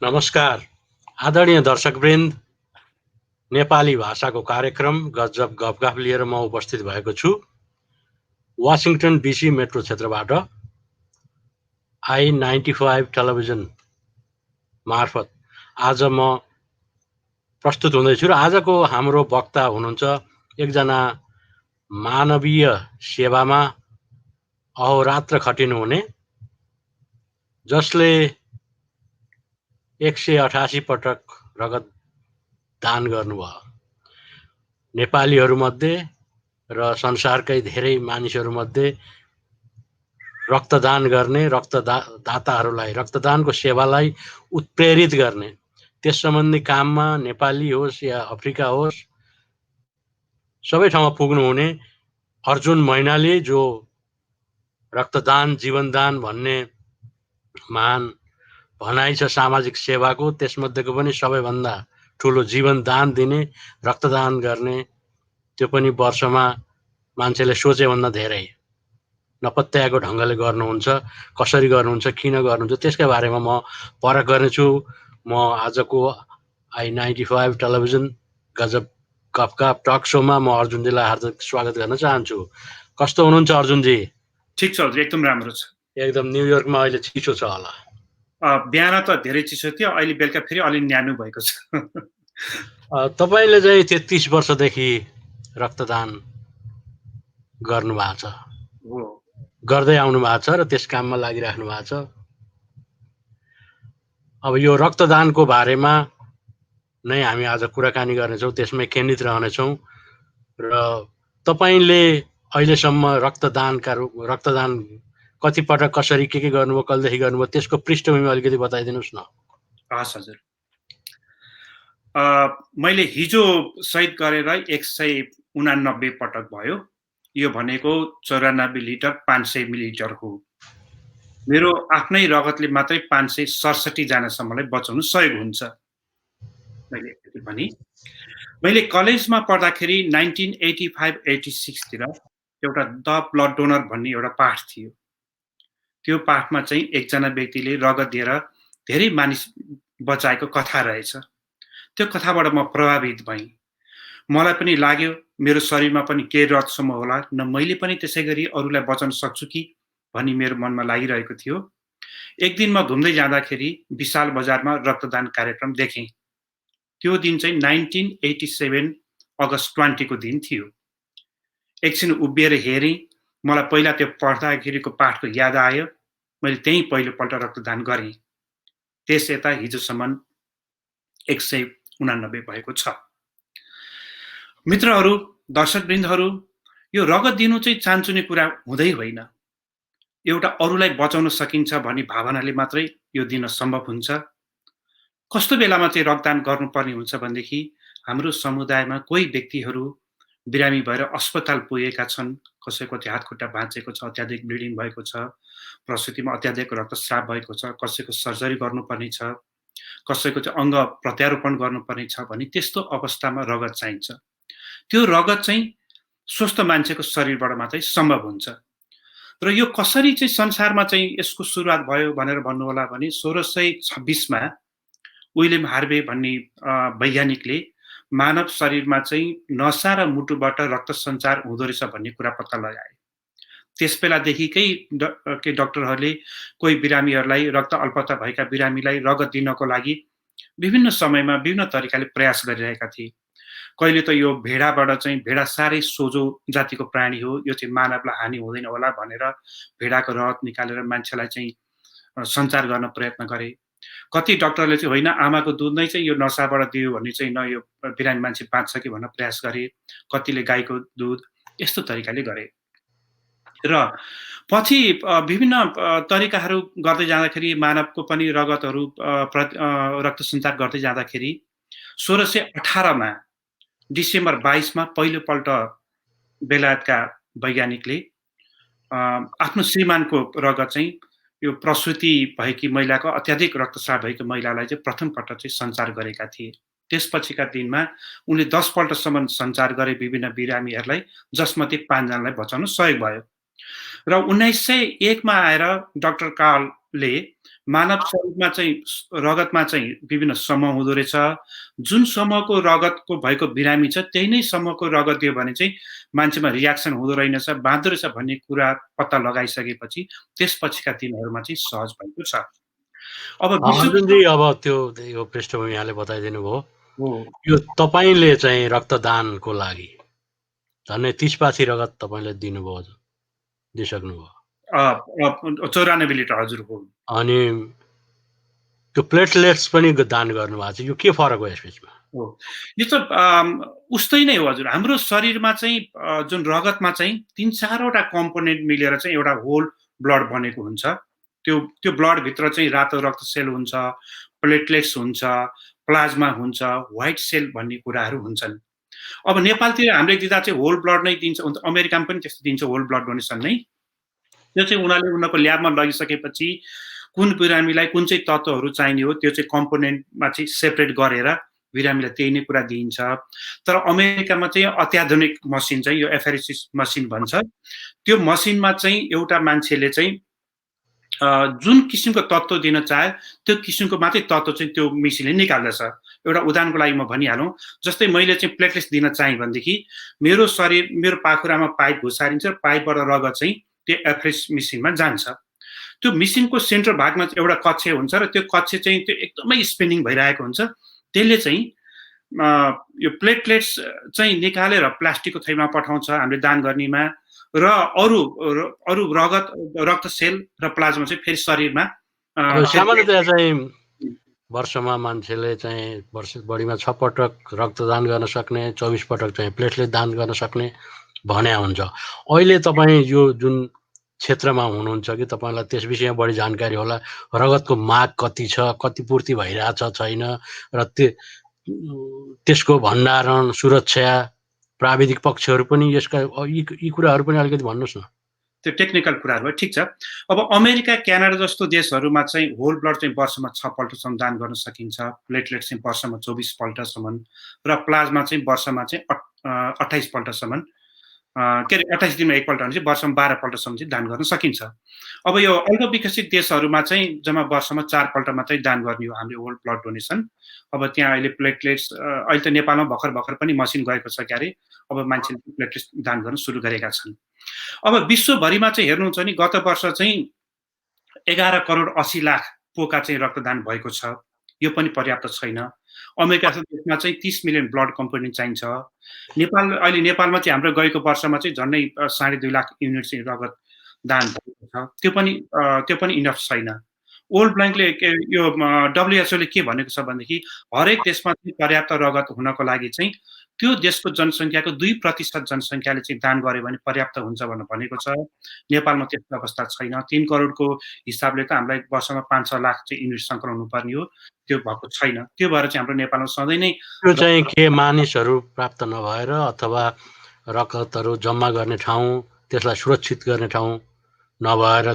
नमस्कार आदरणीय दर्शकवृन्द, नेपाली भाषाको कार्यक्रम गजब गफगाफ लिएर म उपस्थित भएको छु। वाशिंगटन डीसी मेट्रो क्षेत्रबाट I-95 टेलिभिजन मार्फत आज म प्रस्तुत हुँदैछु र आजको हाम्रो वक्ता हुनुहुन्छ एकजना मानवीय सेवामा अहोरात्र खटिनुहुने, जसले 188 पटक रगत दान गर्नुभयो। नेपालीहरूमध्ये र संसारकै धेरै मानिसहरूमध्ये रक्तदान गर्ने, रक्तदाताहरूलाई रक्तदानको सेवालाई उत्प्रेरित गर्ने, त्यस सम्बन्धी काममा नेपाली होस् या अफ्रिका होस् सबै ठाउँमा पुग्नुहुने अर्जुन मैनाली, जो रक्तदान जीवनदान भन्ने महान भनाइ छ सामाजिक सेवाको, त्यसमध्येको पनि सबैभन्दा ठुलो जीवनदान दिने, रक्तदान गर्ने, त्यो पनि वर्षमा मान्छेले सोचेभन्दा धेरै नपत्याएको ढङ्गले गर्नुहुन्छ। कसरी गर्नुहुन्छ, किन गर्नुहुन्छ, त्यसका बारेमा म परख गर्नेछु। म आजको I-95 टेलिभिजन गजब गफगाफ टक सोमा म अर्जुनजीलाई हार्दिक स्वागत गर्न चाहन्छु। कस्तो हुनुहुन्छ अर्जुनजी? ठिक छ हजुर, एकदम राम्रो छ। एकदम न्युयोर्कमा अहिले चिसो छ होला? बिहान त धेरै चिसो थियो, अहिले बेलुका फेरि अलि न्यानो भएको छ। तपाईले चाहिँ 33 वर्षदेखि रक्तदान गर्नुभएको छ, गर्दै आउनु भएको छ र त्यस काममा लागिराख्नु भएको छ। अब यो रक्तदानको बारेमा नै हामी आज कुराकानी गर्नेछौँ, त्यसमै केन्द्रित रहनेछौँ। र तपाईले अहिलेसम्म रक्तदान कति पटक, कसरी, के गर्नुभयो, कहिलेदेखि गर्नुभयो, त्यसको पृष्ठभूमि अलिकति बताइदिनुहोस् न। हस् हजुर, मैले हिजो सहित गरेर 189 पटक भयो। यो भनेको 94 लिटर 500 मिलिलिटर हो। मेरो आफ्नै रगतले मात्रै 567 जनासम्मलाई बचाउन सहयोग हुन्छ। मैले कलेजमा पढ्दाखेरि 1985-86 तिर एउटा द ब्लड डोनर भन्ने एउटा पाठ थियो। त्यो पाठमा चाहिँ एकजना व्यक्तिले रगत दिएर धेरै मानिस बचाएको कथा रहेछ। त्यो कथाबाट म प्रभावित भएँ। मलाई पनि लाग्यो मेरो शरीरमा पनि केही रगतसम्म होला, न मैले पनि त्यसै गरी अरूलाई बचाउन सक्छु कि भन्ने मेरो मनमा लागिरहेको थियो। एक दिन म घुम्दै जाँदाखेरि विशाल बजारमा रक्तदान कार्यक्रम देखेँ। त्यो दिन चाहिँ 1987 अगस्त 20 को दिन थियो। एकछिन उभिएर हेरेँ, मलाई पहिला त्यो पढ्दाखेरिको पाठको याद आयो। मैले त्यही पहिलोपल्ट रक्तदान गरेँ। त्यस यता हिजोसम्म 189 भएको छ। मित्रहरू, दर्शकवृन्दहरू, यो रगत दिनु चाहिँ चान्चुने कुरा हुँदै होइन। एउटा अरूलाई बचाउन सकिन्छ भन्ने भावनाले मात्रै यो दिन सम्भव हुन्छ। कस्तो बेलामा चाहिँ रक्तदान गर्नुपर्ने हुन्छ भनेदेखि हाम्रो समुदायमा कोही व्यक्तिहरू बिरामी भएर अस्पताल पुगेका छन्, कसैको चाहिँ हातखुट्टा भाँचेको छ, अत्याधिक ब्लिडिङ भएको छ, प्रसुतिमा अत्याधिक रक्तस्राव भएको छ, कसैको सर्जरी गर्नुपर्ने छ, कसैको चाहिँ अङ्ग प्रत्यारोपण गर्नुपर्ने छ भने त्यस्तो अवस्थामा रगत चाहिन्छ। त्यो रगत चाहिँ स्वस्थ मान्छेको शरीरबाट मात्रै सम्भव हुन्छ। र यो कसरी चाहिँ संसारमा चाहिँ यसको सुरुवात भयो भनेर भन्नु होला भने 1626 मा विलियम हार्वे भन्ने वैज्ञानिकले मानव शरीरमा चाहिँ नसा र मुटुबाट रक्त सञ्चार हुँदो रहेछ भन्ने कुरा पत्ता लगाए। त्यस बेलादेखिकै डाक्टरहरूले कोही बिरामीहरूलाई, रक्त अल्पता भएका बिरामीलाई रगत दिनको लागि विभिन्न समयमा विभिन्न तरिकाले प्रयास गरिरहेका थिए। कहिले त यो भेडाबाट चाहिँ, भेडा साह्रै सोझो जातिको प्राणी हो, यो चाहिँ मानवलाई हानि हुँदैन होला भनेर भेडाको रगत निकालेर मान्छेलाई चाहिँ सञ्चार गर्न प्रयत्न गरे। कति डाक्टरले चाहिँ होइन, आमाको दुध नै चाहिँ यो नसाबाट दियो भने चाहिँ न यो बिरामी मान्छे बाँच्छ कि भन्न प्रयास गरे। कतिले गाईको दुध, यस्तो तरिकाले गरे। र पछि विभिन्न तरिकाहरू गर्दै जाँदाखेरि मानवको पनि रगतहरू रक्त सञ्चार गर्दै जाँदाखेरि 1618 मा डिसेम्बर 22 मा पहिलोपल्ट बेलायतका वैज्ञानिकले आफ्नो श्रीमानको रगत चाहिँ यो प्रसुति भएकी महिलाको, अत्याधिक रक्तस्राव भएको महिलालाई चाहिँ प्रथमपल्ट चाहिँ सञ्चार गरेका थिए। त्यसपछिका दिनमा उनले 10 पल्टसम्म सञ्चार गरे विभिन्न बिरामीहरूलाई, जसमध्ये 5 जनालाई बचाउन सहयोग भयो। र 1901 मा आएर डाक्टर कार्ल ले मानव शरीरमा चाहिँ रगतमा चाहिँ विभिन्न समूह हुँदो रहेछ। जुन समूहको रगतको भएको बिरामी छ त्यही नै समूहको रगत दियो भने चाहिँ मान्छेमा रियाक्सन हुँदो रहेनछ, बाँध्दो रहेछ भन्ने कुरा पत्ता लगाइसकेपछि त्यसपछिका दिनहरूमा चाहिँ सहज भएको छ। अब अर्जुनजी, अब त्यो यो पृष्ठभूमि यहाँले बताइदिनु भयो। हो, यो तपाईँले चाहिँ रक्तदानको लागि झन्डै 30 रगत तपाईँले दिनुभयो, दिइसक्नुभयो। 94 लिटर हजुर हो। अनि त्यो प्लेटलेट्स पनि दान गर्नुभएको छ, यो के फरक हो यसबिचमा? हो, यो त उस्तै नै हो हजुर। हाम्रो शरीरमा चाहिँ जुन रगतमा चाहिँ 3-4वटा कम्पोनेन्ट मिलेर चाहिँ एउटा होल ब्लड बनेको हुन्छ। त्यो ब्लडभित्र चाहिँ रातो रक्त सेल हुन्छ, प्लेटलेट्स हुन्छ, प्लाज्मा हुन्छ, व्हाइट सेल भन्ने कुराहरू हुन्छन्। अब नेपालतिर हामीले दिँदा चाहिँ होल ब्लड नै दिन्छ, अमेरिकामा पनि त्यस्तो दिन्छ होल ब्लड डोनेसन नै। त्यो चाहिँ उनीहरूले उनीहरूको ल्याबमा लगिसकेपछि कुन बिरामीलाई कुन चाहिँ तत्त्वहरू चाहिने हो त्यो चाहिँ कम्पोनेन्टमा चाहिँ सेपरेट गरेर बिरामीलाई त्यही नै कुरा दिइन्छ। तर अमेरिकामा चाहिँ अत्याधुनिक मसिन चाहिँ यो एफेरेसिस मसिन भन्छ। त्यो मसिनमा चाहिँ एउटा मान्छेले चाहिँ जुन किसिमको तत्त्व दिन चाहे त्यो किसिमको मात्रै तत्त्व चाहिँ त्यो मेसिनले निकाल्दछ। एउटा उदाहरणको लागि म भनिहालौँ, जस्तै मैले चाहिँ प्लेटलेट्स दिन चाहेँ भनेदेखि मेरो शरीर मेरो पाखुरामा पाइप घुसारिन्छ, पाइपबाट रगत चाहिँ त्यो एफरेस मेसिनमा जान्छ। त्यो मेसिनको सेन्टर भागमा एउटा कक्ष हुन्छ र त्यो कक्ष चाहिँ त्यो एकदमै स्पिनिङ भइरहेको हुन्छ। त्यसले चाहिँ यो प्लेटलेट्स चाहिँ निकालेर प्लास्टिकको थैलीमा पठाउँछ हामीले दान गर्नेमा, र अरू रक्त सेल र प्लाज्मा चाहिँ फेरि शरीरमा सामान्यतया चाहिँ वर्षमा मान्छेले चाहिँ बढीमा 6 पटक रक्तदान गर्न सक्ने, 24 पटक चाहिँ प्लेटलेट दान गर्न सक्ने भने हुन्छ। अहिले तपाईँ यो जुन क्षेत्रमा हुनुहुन्छ कि तपाईँलाई त्यस विषयमा बढी जानकारी होला, रगतको माग कति छ, कति पूर्ति भइरहेछ छैन, र त्यसको भण्डारण, सुरक्षा, प्राविधिक पक्षहरू पनि यसका यी कुराहरू पनि अलिकति भन्नुहोस् न। त्यो टेक्निकल कुराहरू ठिक छ। अब अमेरिका, क्यानाडा जस्तो देशहरूमा चाहिँ होल ब्लड चाहिँ वर्षमा 6 पल्टसम्म दान गर्न सकिन्छ, प्लेटलेट चाहिँ वर्षमा 24 पल्टसम्म, र प्लाज्मा चाहिँ वर्षमा चाहिँ 28 पल्टसम्म, के अरे 28 दिनमा एकपल्ट भने चाहिँ वर्षमा 12 पल्टसम्म चाहिँ दान गर्न सकिन्छ। अब यो अल्प विकसित देशहरूमा चाहिँ जम्मा वर्षमा 4 पल्ट मात्रै दान गर्ने हो हाम्रो होल ब्लड डोनेसन। अब त्यहाँ अहिले प्लेटलेट्स अहिले त नेपालमा भर्खर पनि मसिन गएको छ क्यारे, अब मान्छेले प्लेटलेट्स दान गर्न सुरु गरेका छन्। अब विश्वभरिमा चाहिँ हेर्नुहुन्छ नि गत वर्ष चाहिँ 11 करोड 80 लाख पोका चाहिँ रक्तदान भएको छ। यो पनि पर्याप्त छैन। अमेरिका देशमा चाहिँ 30 मिलियन ब्लड कम्पोनेन्ट चाहिन्छ। अहिले नेपालमा चाहिँ हाम्रो गएको वर्षमा चाहिँ झन्डै 2.5 लाख युनिट चाहिँ रगत दान भएको छ। त्यो पनि इनफ छैन। वर्ल्ड ब्याङ्कले यो WHO ले के भनेको छ भनेदेखि हरेक देशमा चाहिँ पर्याप्त रगत हुनको लागि चाहिँ त्यो देशको जनसङ्ख्याको 2% जनसङ्ख्याले चाहिँ दान गर्यो भने पर्याप्त हुन्छ भनेर भनेको छ। नेपालमा त्यस्तो अवस्था छैन। 3 करोडको हिसाबले त हामीलाई वर्षमा 5-6 लाख चाहिँ युनिट सङ्कलन हुनुपर्ने हो, त्यो भएको छैन। त्यो भएर चाहिँ हाम्रो नेपालमा सधैँ नै त्यो चाहिँ के मानिसहरू प्राप्त नभएर अथवा रगतहरू जम्मा गर्ने ठाउँ, त्यसलाई सुरक्षित गर्ने ठाउँ नभएर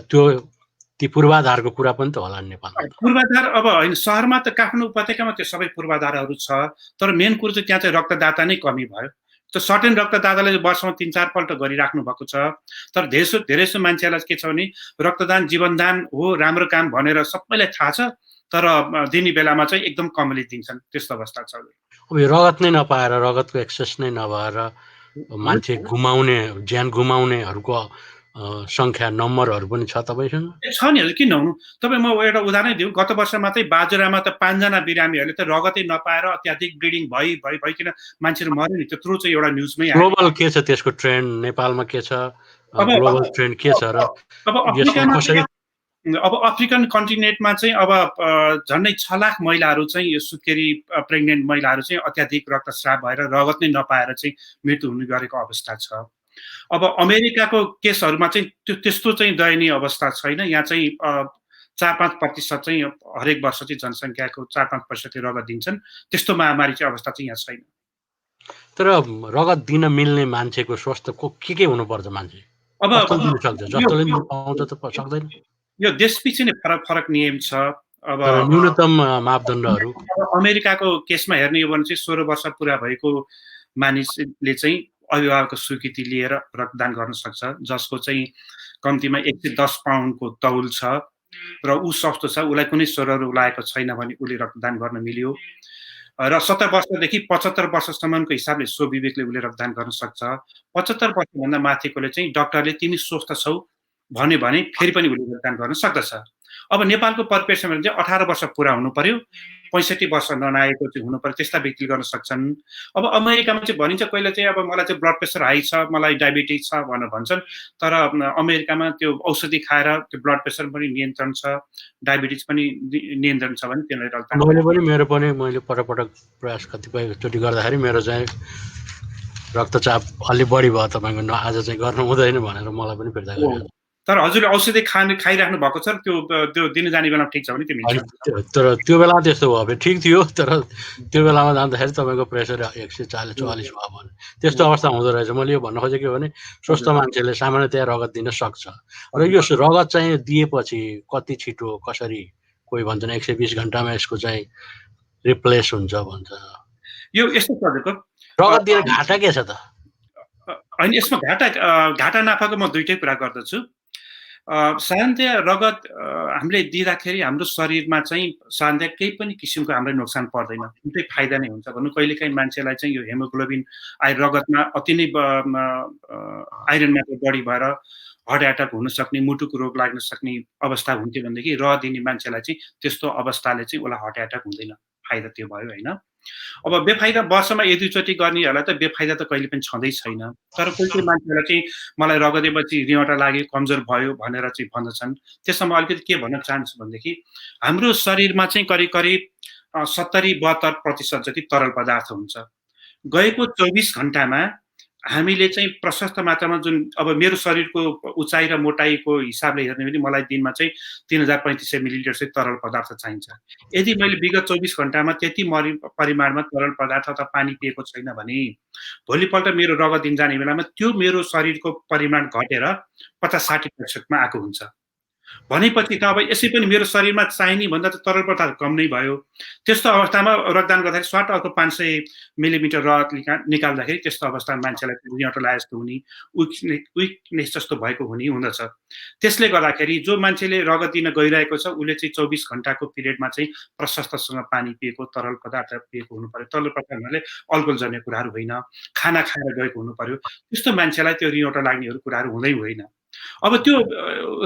ती पूर्वाधारको कुरा पनि त होला नेपालमा? पूर्वाधार अब होइन, सहरमा त काठमाडौँ उपत्यकामा त्यो सबै पूर्वाधारहरू छ, तर मेन कुरो चाहिँ त्यहाँ चाहिँ रक्तदाता नै कमी भयो। त्यो सर्टेन रक्तदाताले वर्षमा 3-4 पल्ट गरिराख्नु भएको छ। तर धेरैसो मान्छेलाई के छ भने रक्तदान जीवनदान हो, राम्रो काम भनेर सबैलाई थाहा छ, तर दिने बेलामा चाहिँ एकदम कमले दिन्छन्, त्यस्तो अवस्था छ। अब यो रगत नै नपाएर, रगतको एक्सेस नै नभएर मान्छे ज्यान गुमाउनेहरूको सङ्ख्या नम्बरहरू पनि छ तपाईँसँग? छ नि हजुर, किन हुनु। तपाईँ म एउटा उदाहरण दिउँ। गत वर्ष मात्रै बाजुरामा त 5 जना बिरामीहरूले त रगतै नपाएर अत्याधिक ब्लिडिङ भइकन मान्छेहरू मर्यो नि। त्यत्रो चाहिँ एउटा न्युजमै आयो। ग्लोबल के छ त्यसको ट्रेन्ड? नेपालमा के छ? ग्लोबल ट्रेन्ड के छ र अब अफ्रिकन कन्टिनेन्टमा चाहिँ अब झन्डै 6 लाख महिलाहरू चाहिँ यो सुत्केरी प्रेग्नेन्ट महिलाहरू चाहिँ अत्याधिक रक्तस्राव भएर रगत नै नपाएर चाहिँ मृत्यु हुने गरेको अवस्था छ। अब अमेरिकाको केसहरूमा चाहिँ त्यस्तो चाहिँ दयनीय अवस्था छैन। यहाँ चाहिँ 4-5% चाहिँ हरेक वर्ष चाहिँ जनसङ्ख्याको 4-5% रगत दिन्छन्। त्यस्तो महामारी चाहिँ अवस्था चाहिँ यहाँ छैन। तर रगत दिन मिल्ने मान्छेको स्वास्थ्यको के हुनुपर्छ? मान्छे अब जस्तोले पाउँछ त सक्दैन। यो देशपछि नै फरक नियम छ। अब न्यूनतम मापदण्डहरू अमेरिकाको केसमा हेर्ने हो भने चाहिँ 16 वर्ष पुरा भएको मानिसले चाहिँ अभिभावकको स्वीकृति लिएर रक्तदान गर्न सक्छ, जसको चाहिँ कम्तीमा 110 पाउन्डको तौल छ। र ऊ स्वस्थ छ, उसलाई कुनै स्वरहरू लागेको छैन भने उसले रक्तदान गर्न मिल्यो। र 70 वर्षदेखि 75 वर्षसम्मको हिसाबले स्वविवेकले उसले रक्तदान गर्न सक्छ। 75 वर्षभन्दा माथिकोले चाहिँ डाक्टरले तिमी स्वस्थ छौ भन्यो भने फेरि पनि उसले रक्तदान गर्न सक्दछ। अब नेपालको परिप्रेक्ष्यमा चाहिँ 18 वर्ष पुरा हुनु पर्यो, 65 वर्ष ननाएको चाहिँ हुनु पर्यो, त्यस्ता व्यक्तिले गर्न सक्छन्। अब अमेरिकामा चाहिँ भनिन्छ कहिले चाहिँ अब मलाई चाहिँ ब्लड प्रेसर हाई छ, मलाई डायबिटिज छ भनेर भन्छन्, तर अमेरिकामा त्यो औषधि खाएर त्यो ब्लड प्रेसर पनि नियन्त्रण छ, डायबिटिज पनि नियन्त्रण छ भने त्यसलाई रक्तदान। मैले पटक प्रयास कतिपयचोटि गर्दाखेरि मेरो चाहिँ रक्तचाप अलि बढी भयो, तपाईँको आज चाहिँ गर्नु हुँदैन भनेर मलाई पनि फिर्ता गर्यो। तर हजुरले औषधि खाइराख्नु भएको छ, त्यो दिन जाने बेलामा ठिक छ भने त्यो मिल्छ। तर त्यो बेला त्यस्तो भयो, ठिक थियो, तर त्यो बेलामा जाँदाखेरि तपाईँको प्रेसर 140-44 भयो भने त्यस्तो अवस्था हुँदो रहेछ। मैले यो भन्न खोजेको के भने स्वस्थ मान्छेले सामान्यतया रगत दिन सक्छ, र यो रगत चाहिँ दिएपछि कति छिटो कसरी, कोही भन्छन् 120 घन्टामा यसको चाहिँ रिप्लेस हुन्छ भन्छ। यो यस्तो छ रगत दिने घाटा के छ त? होइन, यसमा घाटा नाफाको म दुईटै कुरा गर्दछु। साधारणतया रगत हामीले दिँदाखेरि हाम्रो शरीरमा चाहिँ साधारणतया केही पनि किसिमको हामीलाई नोक्सान पर्दैन, दुइटै फाइदा नै हुन्छ। भन्नु कहिलेकाहीँ मान्छेलाई चाहिँ यो हेमोग्लोबिन रगतमा अति नै आइरन मात्रा बढी भएर हार्ट एट्याक हुन सक्ने, मुटुको रोग लाग्न सक्ने अवस्था हुन्थ्यो भनेदेखि रगत दिने मान्छेलाई चाहिँ त्यस्तो अवस्थाले चाहिँ उसलाई हार्ट एट्याक हुँदैन, फाइदा त्यो भयो होइन। अब बेफाइदा वर्षमा 1-2 चोटि गर्नेहरूलाई त बेफाइदा त कहिले पनि छँदै छैन, तर कोही मान्छेलाई चाहिँ मलाई रगत दिएपछि रिउँटा लाग्यो, कमजोर भयो भनेर चाहिँ भन्दछन्। त्यसमा म अलिकति के भन्न चाहन्छु भनेदेखि हाम्रो शरीरमा चाहिँ करिब 70-72% जति तरल पदार्थ हुन्छ। गएको 24 घण्टामा हामीले चाहिँ प्रशस्त मात्रामा जुन अब मेरो शरीरको उचाइ र मोटाइको हिसाबले हेर्ने भने मलाई दिनमा चाहिँ 3500 मिलिलिटर चाहिँ तरल पदार्थ चाहिन्छ। यदि मैले विगत 24 घण्टामा त्यति परिमाणमा तरल पदार्थ अथवा पानी पिएको छैन भने भोलिपल्ट मेरो रगत दिन जाने बेलामा त्यो मेरो शरीरको परिमाण घटेर 50-60% आएको हुन्छ। भनेपछि त अब यसै पनि मेरो शरीरमा चाहिने भन्दा त तरल पदार्थ कम नै भयो। त्यस्तो अवस्थामा रक्तदान गर्दाखेरि स्वाट अर्को 500 मिलिमिटर रगत निकाल्दाखेरि त्यस्तो अवस्थामा मान्छेलाई रिउँटो लाए जस्तो हुने, विकनेस जस्तो भएको हुँदछ। त्यसले गर्दाखेरि जो मान्छेले रगत दिन गइरहेको छ उसले चाहिँ 24 घण्टाको पिरियडमा चाहिँ प्रशस्तसँग पानी पिएको, तरल पदार्थ पिएको हुनु पर्यो। तरल पदार्थ भन्नाले अल्कोहल जन्य कुराहरू होइन, खाना खाएर गएको हुनु पर्यो। त्यस्तो मान्छेलाई त्यो रिउँटो लाग्नेहरू कुराहरू हुँदै होइन। अब त्यो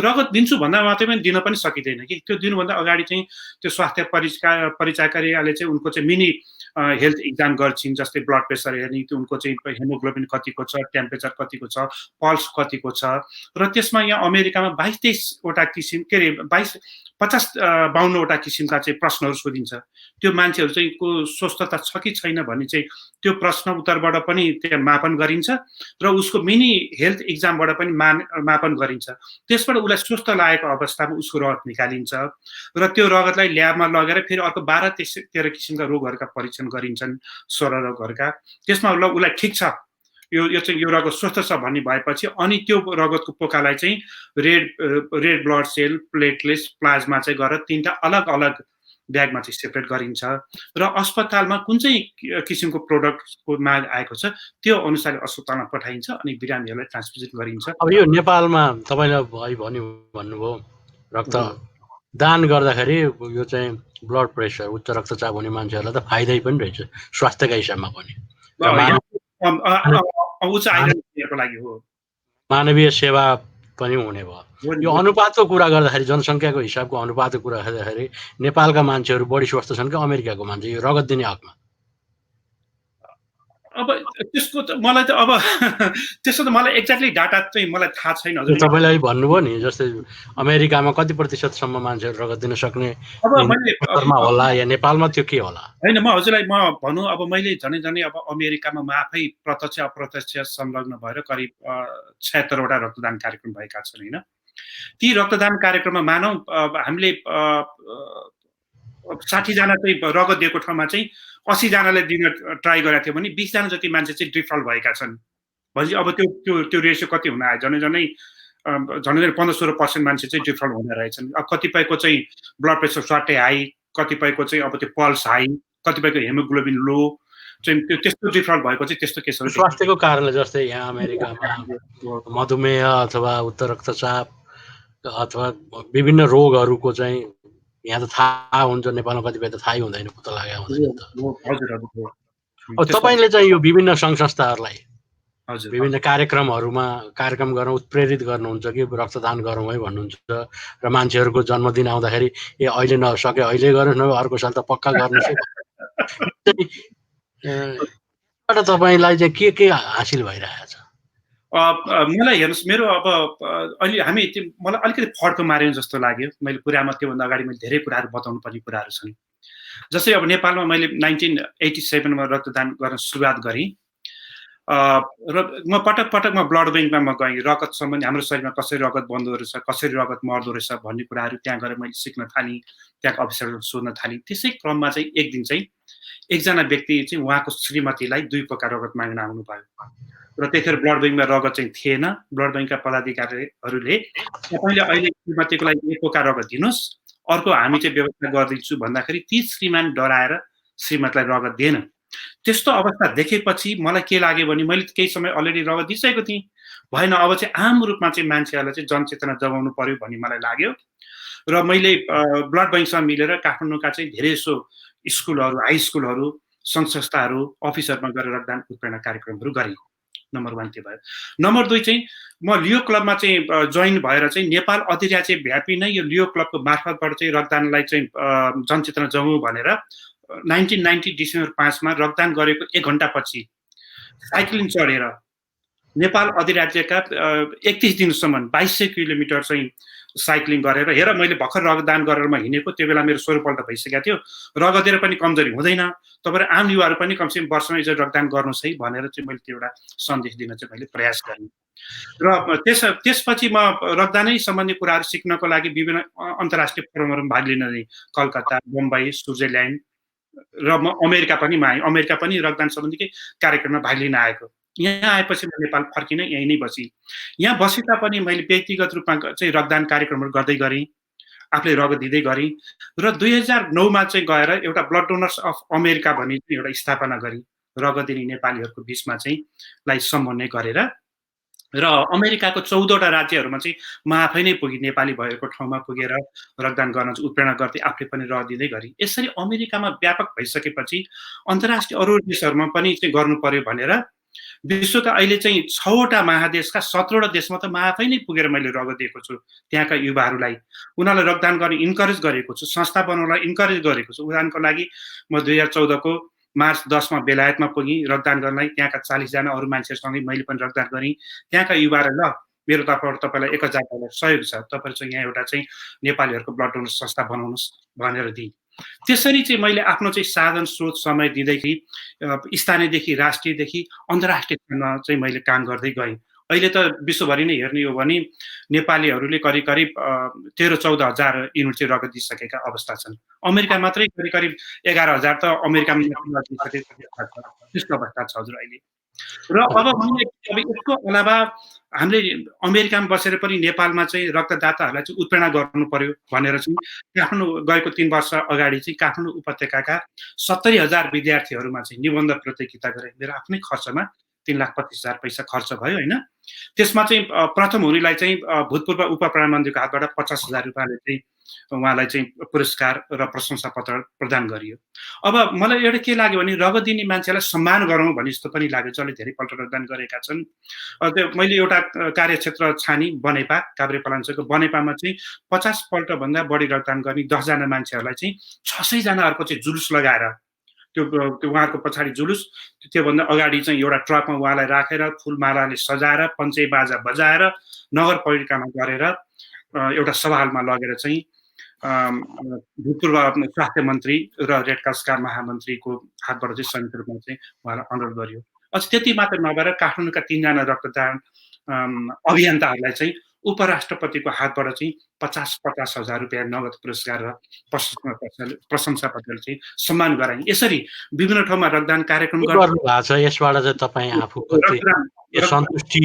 रगत दिन्छु भन्दा मात्रै पनि दिन पनि सकिँदैन कि, त्यो दिनुभन्दा अगाडि चाहिँ त्यो स्वास्थ्य परिचारिकाले चाहिँ उनको चाहिँ मिनी हेल्थ एक्जाम गर्छिन्, जस्तै ब्लड प्रेसर हेर्ने, त्यो उनको चाहिँ हेमोग्लोबिन कतिको छ, टेम्परेचर कतिको छ, पल्स कतिको छ। र त्यसमा यहाँ अमेरिकामा 22-23वटा किसिम के अरे 50-52वटा किसिमका चाहिँ प्रश्नहरू सोधिन्छ। त्यो मान्छेहरू चाहिँ को स्वस्थता छ कि छैन भन्ने चाहिँ त्यो प्रश्न उत्तरबाट पनि त्यहाँ मापन गरिन्छ र उसको मिनी हेल्थ एक्जामबाट पनि मापन गरिन्छ। त्यसबाट उसलाई स्वस्थ लागेको अवस्थामा उसको रगत निकालिन्छ र त्यो रगतलाई ल्याबमा लगेर फेरि अर्को 12-13 किसिमका रोगहरूका परीक्षण गरिन्छन्, 16 रोगहरूका। त्यसमा उसलाई ठिक छ, यो रगत स्वस्थ छ भन्ने भएपछि अनि त्यो रगतको पोकालाई चाहिँ red blood cell, platelets, plasma चाहिँ गरेर 3टा अलग-अलग ब्यागमा चाहिँ सेपरेट गरिन्छ र अस्पतालमा कुन चाहिँ किसिमको प्रोडक्टको माग आएको छ त्यो अनुसार अस्पतालमा पठाइन्छ अनि बिरामीहरूलाई ट्रान्सफ्युजन गरिन्छ। अब यो नेपालमा तपाईँले भन्नुभयो रक्त दान गर्दाखेरि यो चाहिँ ब्लड प्रेसर, उच्च रक्तचाप हुने मान्छेहरूलाई त फाइदै पनि रहेछ स्वास्थ्यका हिसाबमा पनि, उच्च आइरनको लागि हो, मानवीय सेवा पनि हुने भयो। यो अनुपातको कुरा गर्दाखेरि, जनसङ्ख्याको हिसाबको अनुपातको कुरा गर्दाखेरि नेपालका मान्छेहरू बढी स्वस्थ छन् कि अमेरिकाको मान्छे यो रगत दिने हकमा? अब त्यसको त मलाई त अब त्यसो त मलाई एक्ज्याक्टली डाटा चाहिँ मलाई थाहा छैन। हजुर तपाईँले भन्नुभयो नि, जस्तै अमेरिकामा कति प्रतिशतसम्म मान्छेहरू रगत दिन सक्ने होला या नेपालमा त्यो के होला? होइन, म हजुरलाई भनौँ, अब मैले झनै अब अमेरिकामा म आफै प्रत्यक्ष अप्रत्यक्ष संलग्न भएर करिब 76वटा रक्तदान कार्यक्रम भएका छन् होइन। ती रक्तदान कार्यक्रममा मानौँ हामीले 60 जना चाहिँ रगत दिएको ठाउँमा चाहिँ 80 जनाले दिन ट्राई गरेको थियो भने 20 जना जति मान्छे चाहिँ डिफल्ट भएका छन्। भनेपछि अब त्यो रेसियो कति हुन आयो? झनै 15-16% मान्छे चाहिँ डिफल्ट हुँदै रहेछन्। अब कतिपयको चाहिँ ब्लड प्रेसर स्वाटै हाई, कतिपयको चाहिँ अब त्यो पल्स हाई, कतिपयको हेमोग्लोबिन लो, चाहिँ त्यस्तो डिफल्ट भएको चाहिँ त्यस्तो केसहरू स्वास्थ्यको कारणले, जस्तै यहाँ अमेरिकामा मधुमेह अथवा उच्च रक्तचाप अथवा विभिन्न रोगहरूको चाहिँ यहाँ त थाहा हुन्छ, नेपालमा कतिपय त थाहै हुँदैन, पत्ता लागेको हुँदैन त। अब तपाईँले चाहिँ यो विभिन्न सङ्घ संस्थाहरूलाई विभिन्न कार्यक्रम गर्न उत्प्रेरित गर्नुहुन्छ कि रक्तदान गरौँ है भन्नुहुन्छ र मान्छेहरूको जन्मदिन आउँदाखेरि अहिले नसके अहिले गर्नुहोस् न, अर्को साल त पक्का गर्नुहोस् है। तपाईँलाई चाहिँ के हासिल भइरहेको छ? मलाई हेर्नुहोस्, मेरो अब अहिले मलाई अलिकति फड्को मार्यो जस्तो लाग्यो। मैले कुरामा त्योभन्दा अगाडि मैले धेरै कुराहरू बताउनु पर्ने कुराहरू छन्। जस्तै अब नेपालमा मैले 1987 रक्तदान गर्न सुरुवात गरेँ र म पटक म ब्लड ब्याङ्कमा म गएँ। रगत सम्बन्धी हाम्रो शरीरमा कसरी रगत बन्दो रहेछ, कसरी रगत मर्दो रहेछ भन्ने कुराहरू त्यहाँ गएर मैले सिक्न थालेँ, त्यहाँको अफिसरहरू सोध्न थालेँ। त्यसै क्रममा चाहिँ एक दिन चाहिँ एकजना व्यक्ति चाहिँ उहाँको श्रीमतीलाई 2 पोका रगत माग्न आउनुभयो र त्यतिखेर ब्लड ब्याङ्कमा रगत चाहिँ थिएन। ब्लड ब्याङ्कका पदाधिकारीहरूले तपाईँले अहिले श्रीमतीको लागि 1 पोका रगत दिनुहोस्, अर्को हामी चाहिँ व्यवस्था गरिदिन्छु भन्दाखेरि ती श्रीमान डराएर श्रीमतीलाई रगत दिएन। त्यस्तो अवस्था देखेपछि मलाई के लाग्यो भने मैले केही समय अलरेडी रगत दिइसकेको थिएँ, भएन, अब चाहिँ आम रूपमा चाहिँ मान्छेहरूलाई चाहिँ जनचेतना जगाउनु पर्यो भन्ने मलाई लाग्यो र मैले ब्लड ब्याङ्कसँग मिलेर काठमाडौँका चाहिँ धेरै जसो स्कुलहरू, हाई स्कुलहरू, सङ्घ संस्थाहरू, अफिसहरूमा गएर रक्तदान उत्प्रेरणा कार्यक्रमहरू गरेँ। नम्बर 1 त्यो भयो। नम्बर 2 चाहिँ म लियो क्लबमा चाहिँ जोइन भएर चाहिँ नेपाल अधिराज्य व्यापी नै यो लियो क्लबको मार्फतबाट चाहिँ रक्तदानलाई चाहिँ जनचेतना जगाउँ भनेर 1990 डिसेम्बर 5 रक्तदान गरेको 1 घण्टापछि साइक्लिङ चढेर नेपाल अधिराज्यका 31 दिनसम्म 2200 किलोमिटर चाहिँ साइक्लिङ गरेर, हेर मैले भर्खर रक्तदान गरेर म हिँडेको, त्यो बेला मेरो 16 पल्ट भइसकेको थियो, रगत दिएर पनि कमजोरी हुँदैन, तपाईहरु आम युवाहरू पनि कमसेकम वर्षमा एकचोटि रक्तदान गर्नुहोस् है भनेर चाहिँ मैले त्यो एउटा सन्देश दिन चाहिँ मैले प्रयास गरेँ। र त्यसपछि म रक्तदानै सम्बन्धी कुराहरू सिक्नको लागि विभिन्न अन्तर्राष्ट्रिय फोरमहरूमा भाग लिन गएँ। कलकत्ता, बम्बई, स्विजरल्यान्ड र म अमेरिका पनि आएँ। अमेरिका पनि रक्तदान सम्बन्धी कार्यक्रममा भाग लिन आएको। यहाँ आएपछि म नेपाल फर्किन यहीँ नै बसेँ। यहाँ बसे तापनि मैले व्यक्तिगत रूपमा चाहिँ रक्तदान कार्यक्रमहरू गर्दै गरेँ, आफूले रगत दिँदै गरेँ र 2009 चाहिँ गएर एउटा ब्लड डोनर्स अफ अमेरिका भन्ने एउटा स्थापना गरेँ, रगत दिने नेपालीहरूको बिचमा चाहिँ लाई समन्वय गरेर। र अमेरिकाको 14वटा राज्यहरूमा चाहिँ म आफै नै पुगेँ, नेपाली भएको ठाउँमा पुगेर रक्तदान गर्न उत्प्रेरणा गर्दै आफूले पनि रगत दिँदै गरेँ। यसरी अमेरिकामा व्यापक भइसकेपछि अन्तर्राष्ट्रिय अरू देशहरूमा पनि चाहिँ गर्नु पर्यो भनेर विश्वका अहिले चाहिँ 6वटा महादेशका 17वटा देशमा त म आफै नै पुगेर मैले रगत दिएको छु। त्यहाँका युवाहरूलाई, उनीहरूलाई रक्तदान गर्ने इन्करेज गरेको छु, संस्था बनाउनलाई इन्करेज गरेको छु। उदाहरणको लागि म 2014 को मार्च 10 मा बेलायतमा पुगेँ रक्तदान गर्नलाई। त्यहाँका 40 जना अरू मान्छेहरूसँगै मैले पनि रक्तदान गरेँ। त्यहाँका युवाहरू, ल मेरो तर्फबाट तपाईँलाई 1000 सहयोग छ, तपाईँहरू चाहिँ यहाँ एउटा चाहिँ नेपालीहरूको ब्लड डोनर संस्था बनाउनुहोस् भनेर दिएँ। त्यसरी चाहिँ मैले आफ्नो चाहिँ साधन स्रोत समय दिँदैखेरि स्थानीयदेखि राष्ट्रियदेखि अन्तर्राष्ट्रियमा चाहिँ मैले काम गर्दै गएँ। अहिले त विश्वभरि नै हेर्ने हो भने नेपालीहरूले करिब 13-14 हजार युनिट चाहिँ रगत दिइसकेका अवस्था छन्। अमेरिका मात्रै करिब 11,000 त अमेरिकामा त्यस्तो अवस्था छ हजुर अहिले। र अब यसको अलावा हामीले अमेरिकामा बसेर पनि नेपालमा चाहिँ रक्तदाताहरूलाई चाहिँ उत्प्रेरणा गर्नु पर्यो भनेर चाहिँ काठमाडौँ गएको 3 वर्ष अगाडि चाहिँ काठमाडौँ उपत्यकाका 70,000 विद्यार्थीहरूमा चाहिँ निबन्ध प्रतियोगिता गरेँ। मेरो आफ्नै खर्चमा 3,25,000 पैसा खर्च भयो होइन। त्यसमा चाहिँ प्रथम हुनेलाई चाहिँ भूतपूर्व उप प्रधानमन्त्रीको हातबाट 50,000 रुपियाँले चाहिँ उहाँलाई चाहिँ पुरस्कार र प्रशंसा पत्र प्रदान गरियो। अब मलाई एउटा के लाग्यो भने रगत दिने मान्छेलाई सम्मान गरौँ भने जस्तो पनि लाग्यो, जसले धेरै पल्ट रक्तदान गरेका छन्। मैले एउटा कार्यक्षेत्र छानी बनेपा, काभ्रेपलाञ्चोकको बनेपामा चाहिँ 50 पल्ट भन्दा बढी रक्तदान गर्ने 10 जना मान्छेहरूलाई चाहिँ 600 जनाहरूको चाहिँ जुलुस लगाएर त्यो उहाँहरूको पछाडि जुलुस, त्योभन्दा अगाडि चाहिँ एउटा ट्रकमा उहाँलाई राखेर फुलमालाले सजाएर पञ्चे बाजा बजाएर नगरपालिकामा गरेर एउटा सभाहालमा लगेर चाहिँ भूतपूर्व स्वास्थ्य मन्त्री र रेड क्रसका महामन्त्रीको हातबाट चाहिँ संयुक्त रूपमा चाहिँ उहाँलाई अनुरोध गरियो। अझ त्यति मात्र नभएर काठमाडौँका 3 जना रक्तदान अभियन्ताहरूलाई चाहिँ उपराष्ट्रपतिको हातबाट चाहिँ 50,000 रुपियाँ नगद पुरस्कार र प्रशंसा पत्र चाहिँ सम्मान गराए। यसरी विभिन्न ठाउँमा रक्तदान कार्यक्रम गर्नु भएको छ। यसबाट चाहिँ तपाईँ आफूको सन्तुष्टि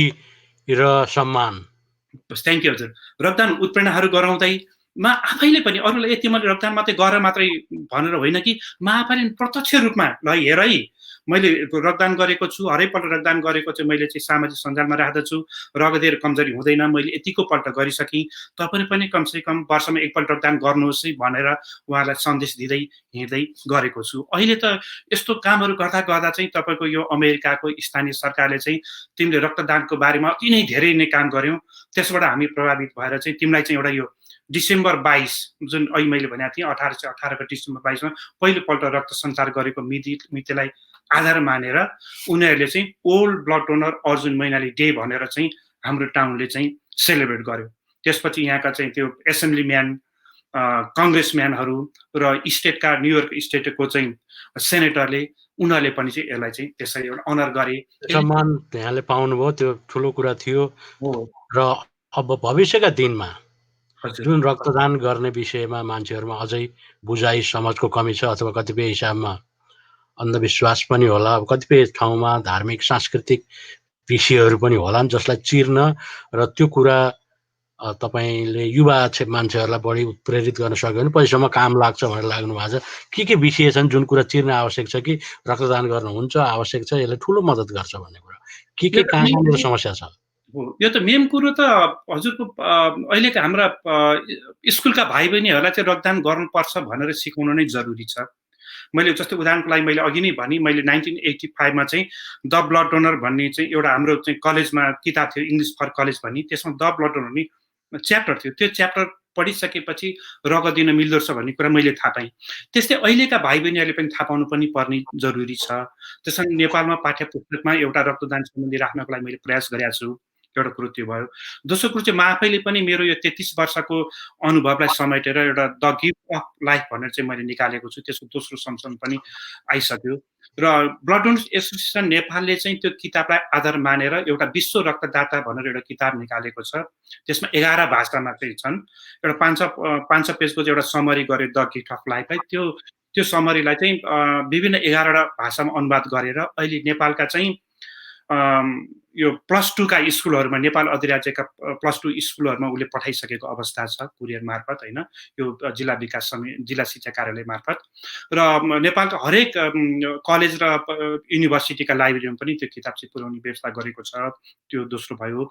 र सम्मान। थ्याङ्क यू हजुर। रक्तदान उत्प्रेरणाहरू गराउँदै म आफैले पनि अरूलाई यति मैले रक्तदान मात्रै गर मात्रै भनेर होइन कि म आफैले प्रत्यक्ष रूपमा ल हेर है मैले रक्तदान गरेको छु, हरेकपल्ट रक्तदान गरेको चाहिँ मैले चाहिँ सामाजिक सञ्जालमा राख्दछु। रगतहरू कमजोरी हुँदैन, मैले यतिको पल्ट गरिसकेँ, तपाईले पनि कमसेकम वर्षमा एकपल्ट रक्तदान गर्नुहोस् है भनेर उहाँलाई सन्देश दिँदै हिँड्दै गरेको छु। अहिले त यस्तो कामहरू गर्दा गर्दा चाहिँ तपाईँको यो अमेरिकाको स्थानीय सरकारले चाहिँ तिमीले रक्तदानको बारेमा अति नै धेरै नै काम गर्यौ, त्यसबाट हामी प्रभावित भएर चाहिँ तिमीलाई चाहिँ एउटा यो डिसेम्बर 22 जुन अहिले मैले भनेको थिएँ 1818 को डिसेम्बर 22 मा पहिलोपल्ट रक्त सञ्चार गरेको मितिलाई आधार मानेर उनीहरूले चाहिँ old blood donor Arjun Mainali day भनेर चाहिँ हाम्रो टाउनले चाहिँ सेलिब्रेट गर्यो। त्यसपछि यहाँका चाहिँ त्यो एसेम्ब्लीम्यान, कङ्ग्रेसम्यानहरू र स्टेटका न्युयोर्क स्टेटको चाहिँ सेनेटरले उनीहरूले पनि चाहिँ यसलाई चाहिँ त्यसरी एउटा अनर गरे। सम्मान यहाँले पाउनुभयो, त्यो ठुलो कुरा थियो। र अब भविष्यका दिनमा जुन रक्तदान गर्ने विषयमा मान्छेहरूमा अझै बुझाइ समझको कमी छ अथवा कतिपय हिसाबमा अन्धविश्वास पनि होला, कतिपय ठाउँमा धार्मिक सांस्कृतिक विषयहरू पनि होलान् जसलाई चिर्न र त्यो कुरा तपाईले युवा मान्छेहरूलाई बढी उत्प्रेरित गर्न सक्यो भने पछिसम्म काम लाग्छ भनेर लाग्नु भएको छ। के विषय छन् जुन कुरा चिर्न आवश्यक छ कि रक्तदान गर्नुहुन्छ आवश्यक छ, यसले ठुलो मद्दत गर्छ भन्ने कुरा के कहाँनिर समस्या छ? यो त मेन कुरो त हजुरको अहिलेका हाम्रा स्कुलका भाइ बहिनीहरूलाई चाहिँ रक्तदान गर्नुपर्छ भनेर सिकाउनु नै जरुरी छ। मैले जस्तै उदाहरणको लागि मैले अघि नै भने मैले 1985 मा चाहिँ द ब्लड डोनर भन्ने चाहिँ एउटा हाम्रो चाहिँ कलेजमा किताब थियो, इङ्ग्लिस फर कलेज भन्ने, त्यसमा द ब्लड डोनर भन्ने च्याप्टर थियो। त्यो च्याप्टर पढिसकेपछि रगत दिन मिल्दो रहेछ भन्ने कुरा मैले थाहा पाएँ। त्यस्तै अहिलेका भाइ बहिनीहरूले पनि थाहा पाउनु पनि पर्ने जरुरी छ। त्यसैले नेपालमा पाठ्य पुस्तकमा एउटा रक्तदान सम्बन्धी राख्नको लागि मैले प्रयास गरेको छु। एउटा कुरो त्यो भयो। दोस्रो कुरो चाहिँ म आफैले पनि मेरो यो 33 वर्षको अनुभवलाई समेटेर एउटा द गिफ्ट अफ लाइफ भनेर चाहिँ मैले निकालेको छु। त्यसको दोस्रो संस्करण पनि आइसक्यो र ब्लड डोनर्स एसोसिएसन नेपालले चाहिँ त्यो किताबलाई आधार मानेर एउटा विश्व रक्तदाता भनेर एउटा किताब निकालेको छ। त्यसमा 11 भाषामा चाहिँ छन्। एउटा 500 पेजको चाहिँ एउटा समरी गरे द गिफ्ट अफ लाइफलाई, त्यो समरीलाई चाहिँ विभिन्न 11वटा भाषामा अनुवाद गरेर अहिले नेपालका चाहिँ यो +2 का स्कुलहरूमा, नेपाल अधिराज्यका +2 स्कुलहरूमा उसले पठाइसकेको अवस्था छ कुरियर मार्फत होइन, यो जिल्ला विकास समिति, जिल्ला शिक्षा कार्यालय मार्फत। र नेपालका हरेक कलेज र युनिभर्सिटीका लाइब्रेरीमा पनि त्यो किताब चाहिँ पुर्याउने व्यवस्था गरेको छ। त्यो दोस्रो भयो।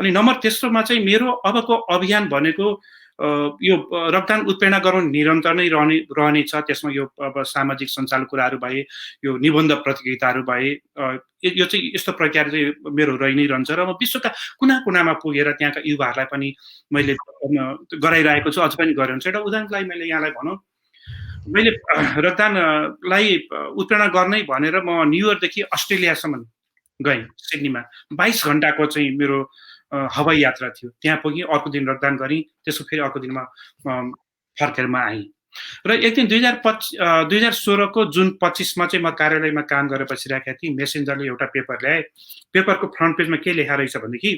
अनि नम्बर तेस्रोमा चाहिँ मेरो अबको अभियान भनेको यो रक्तदान उत्प्रेरणा गराउन निरन्तर नै रहनेछ। त्यसमा यो अब सामाजिक सञ्जाल कुराहरू भए, यो निबन्ध प्रतियोगिताहरू भए, यो चाहिँ यस्तो प्रकार चाहिँ मेरो रहि नै रहन्छ र म विश्वका कुना कुनामा पुगेर त्यहाँका युवाहरूलाई पनि मैले गराइरहेको छु, अझ पनि गरिरहन्छु। एउटा उदाहरणको लागि मैले यहाँलाई भनौँ, मैले रक्तदानलाई उत्प्रेरणा गर्ने भनेर म न्युयोर्कदेखि अस्ट्रेलियासम्म गएँ, सिडनीमा 22 घण्टाको चाहिँ मेरो हवाई यात्रा थियो। त्यहाँ पुगेँ, अर्को दिन रक्तदान गरेँ, त्यसको फेरि अर्को दिनमा फर्केर म आएँ। र एक दिन 2016 को जुन 25 मा चाहिँ म कार्यालयमा काम गरेर बसिरहेका थिएँ। मेसेन्जरले एउटा पेपर ल्याए। पेपरको फ्रन्ट पेजमा के लेखा रहेछ भनेदेखि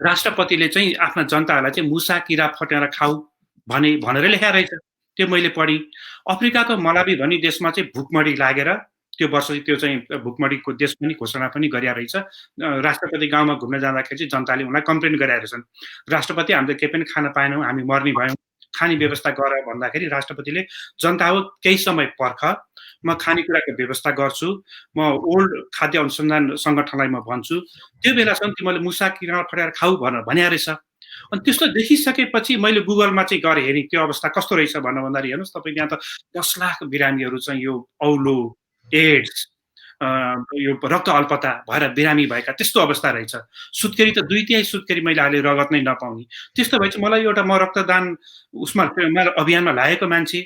राष्ट्रपतिले चाहिँ आफ्ना जनताहरूलाई चाहिँ मुसा किरा फटेर खाऊ भनेर लेखा रहेछ। त्यो मैले पढेँ। अफ्रिकाको मलावी भन्ने देशमा चाहिँ भुकमरी लागेर त्यो वर्ष त्यो चाहिँ भुकमरीको देश पनि घोषणा पनि गरिया रहेछ। राष्ट्रपति गाउँमा घुम्न जाँदाखेरि चाहिँ जनताले उनलाई कम्प्लेन गरिरहेका रहेछन्, राष्ट्रपति हामीले केही पनि खान पाएनौँ, हामी मर्ने भयौँ, खाने व्यवस्था गर भन्दाखेरि राष्ट्रपतिले जनता हो केही समय पर्ख, म खानेकुराको व्यवस्था गर्छु, म ओल्ड खाद्य अनुसन्धान सङ्गठनलाई म भन्छु, त्यो बेलासम्म तिमीले मुसा किरा फटेर खाऊ भनेर भन्या रहेछ। अनि त्यस्तो देखिसकेपछि मैले गुगलमा चाहिँ गएर हेरेँ त्यो अवस्था कस्तो रहेछ भनेर भन्दाखेरि हेर्नुहोस् तपाईँ, यहाँ त 10 लाख बिरामीहरू चाहिँ यो औलो, एड्स, यो रक्त अल्पता भएर बिरामी भएका त्यस्तो अवस्था रहेछ। सुत्केरी त 2/3 सुत्केरी मैले अहिले रगत नै नपाउने। त्यस्तो भए चाहिँ मलाई एउटा म रक्तदान उसमा अभियानमा लागेको मान्छे,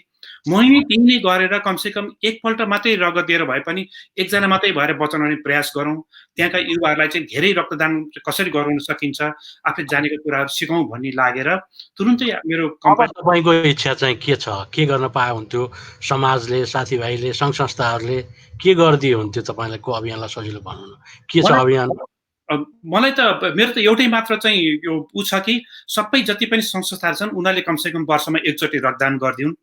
मैले तिमीले गरेर कमसेकम एकपल्ट मात्रै रगत दिएर भए पनि एकजना मात्रै भएर बचाउने प्रयास गरौँ। त्यहाँका युवाहरूलाई चाहिँ धेरै रक्तदान कसरी गराउन सकिन्छ, आफूले जानेको कुराहरू सिकाउँ भन्ने लागेर तुरुन्तै मेरो तपाईँको इच्छा चाहिँ के छ? के गर्न पाए हुन्थ्यो? समाजले, साथीभाइले, सङ्घ संस्थाहरूले के गरिदिए हुन्थ्यो तपाईँलाई को अभियानलाई सजिलो बनाउन? के छ अभियान? मलाई त मेरो त एउटै मात्र चाहिँ यो छ कि सबै जति पनि सङ्घ संस्थाहरू छन् उनीहरूले कमसेकम वर्षमा एकचोटि रक्तदान गरिदिउन्।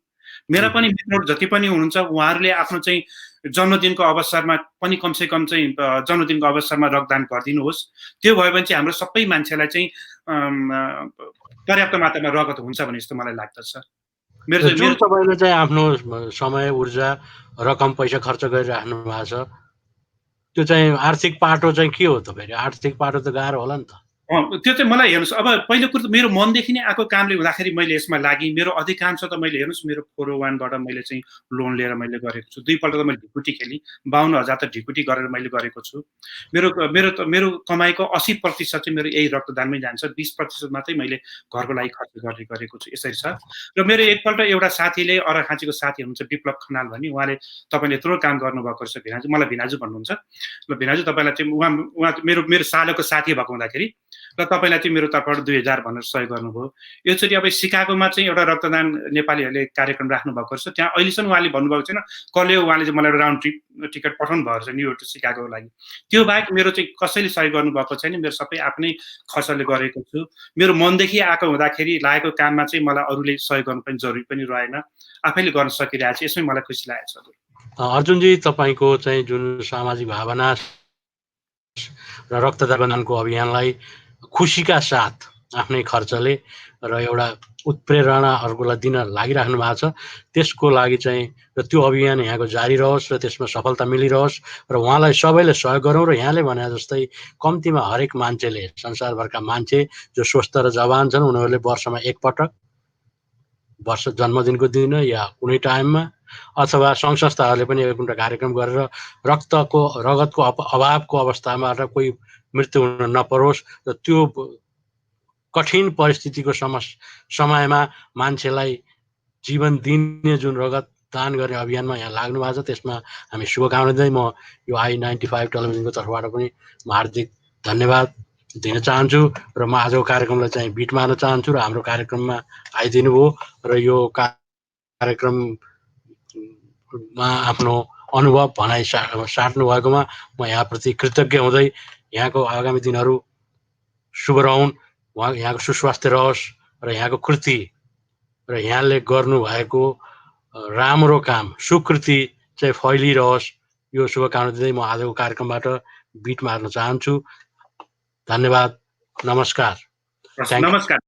मेरा पनि मित्रहरू जति पनि हुनुहुन्छ उहाँहरूले आफ्नो चाहिँ जन्मदिनको अवसरमा पनि कमसेकम चाहिँ जन्मदिनको अवसरमा रक्तदान गरिदिनुहोस्। त्यो भयो भने चाहिँ हाम्रो सबै मान्छेलाई चाहिँ पर्याप्त मात्रामा रगत हुन्छ भन्ने जस्तो मलाई लाग्दछ। मेरो जुन तपाईँले चाहिँ आफ्नो समय ऊर्जा रकम पैसा खर्च गरिराख्नु भएको छ त्यो चाहिँ आर्थिक पाटो चाहिँ के हो त फेरि? आर्थिक पाटो त गाह्रो होला नि त। त्यो चाहिँ मलाई हेर्नुहोस्, अब पहिलो कुरो त मेरो मनदेखि नै आएको कामले हुँदाखेरि मैले यसमा लागेँ। मेरो अधिकांश त मैले हेर्नुहोस् मेरो 401बाट मैले चाहिँ लोन लिएर मैले गरेको छु। 2 पल्ट त मैले ढिकुटी खेलेँ। 52,000 त ढिकुटी गरेर मैले गरेको छु। मेरो कमाइको 80% चाहिँ मेरो यही रक्तदानमै जान्छ। 20% मात्रै मैले घरको लागि खर्च गरेको छु। यसरी छ। र मेरो एकपल्ट एउटा साथीले, अर्घाखाँचीको साथी हुनुहुन्छ विप्लव खनाल भन्ने, उहाँले तपाईँले यत्रो काम गर्नुभएको रहेछ भिनाजु, मलाई भिनाजु भन्नुहुन्छ। ल भिनाजु तपाईँलाई चाहिँ उहाँ मेरो सालोको साथी भएको हुँदाखेरि र तपाईँलाई चाहिँ मेरो तर्फबाट 2000 भनेर सहयोग गर्नुभयो। योचोटि अब सिकागोमा चाहिँ एउटा रक्तदान नेपालीहरूले कार्यक्रम राख्नु भएको रहेछ। त्यहाँ अहिलेसम्म उहाँले भन्नुभएको छैन, कहिले उहाँले चाहिँ मलाई राउन्ड ट्रिप टिकट पठाउनु भएको रहेछ न्युयोर्क टु सिकागोको लागि। त्यो बाहेक मेरो चाहिँ कसैले सहयोग गर्नुभएको छैन। मेरो सबै आफ्नै खर्चले गरेको छु। मेरो मनदेखि आएको हुँदाखेरि लागेको काममा चाहिँ मलाई अरूले सहयोग गर्नु पनि जरुरी पनि रहेन। आफैले गर्न सकिरहेको छु। यसमै मलाई खुसी लागेको छ। अर्जुनजी, तपाईँको चाहिँ जुन सामाजिक भावना र रक्तदानको अभियानलाई खुसीका साथ आफ्नै खर्चले र एउटा उत्प्रेरणा अर्कोलाई दिन लागिराख्नु भएको छ, त्यसको लागि चाहिँ र त्यो अभियान यहाँको जारी रहोस् र त्यसमा सफलता मिलिरहोस् र उहाँलाई सबैले सहयोग गरौँ। र यहाँले भने जस्तै कम्तीमा हरेक मान्छेले, संसारभरका मान्छे जो स्वस्थ र जवान छन्, उनीहरूले वर्षमा एकपटक, वर्ष जन्मदिनको दिन या कुनै टाइममा अथवा सङ्घ संस्थाहरूले पनि एउटा कार्यक्रम गरेर रगतको अभावको अवस्थाबाट कोही मृत्यु हुन नपरोस् र त्यो कठिन परिस्थितिको समयमा मान्छेलाई जीवन दिने जुन रगत दान गर्ने अभियानमा यहाँ लाग्नु भएको छ, त्यसमा हामी शुभकामना दिँदै म यो I-95 टेलिभिजनको तर्फबाट पनि म हार्दिक धन्यवाद दिन चाहन्छु र म आजको कार्यक्रमलाई चाहिँ बिट मार्न चाहन्छु र हाम्रो कार्यक्रममा आइदिनु भयो र यो कार्यक्रममा आफ्नो अनुभव भनाइ साट्नु भएकोमा म यहाँप्रति कृतज्ञ हुँदै यहाँको आगामी दिनहरू शुभ रहन्, यहाँको सुस्वास्थ्य रहोस् र यहाँको कृति र यहाँले गर्नुभएको राम्रो काम सुकृति चाहिँ फैलिरहोस्, यो शुभकामना दिँदै म आजको कार्यक्रमबाट बिट मार्न चाहन्छु। धन्यवाद। नमस्कार। नमस्कार।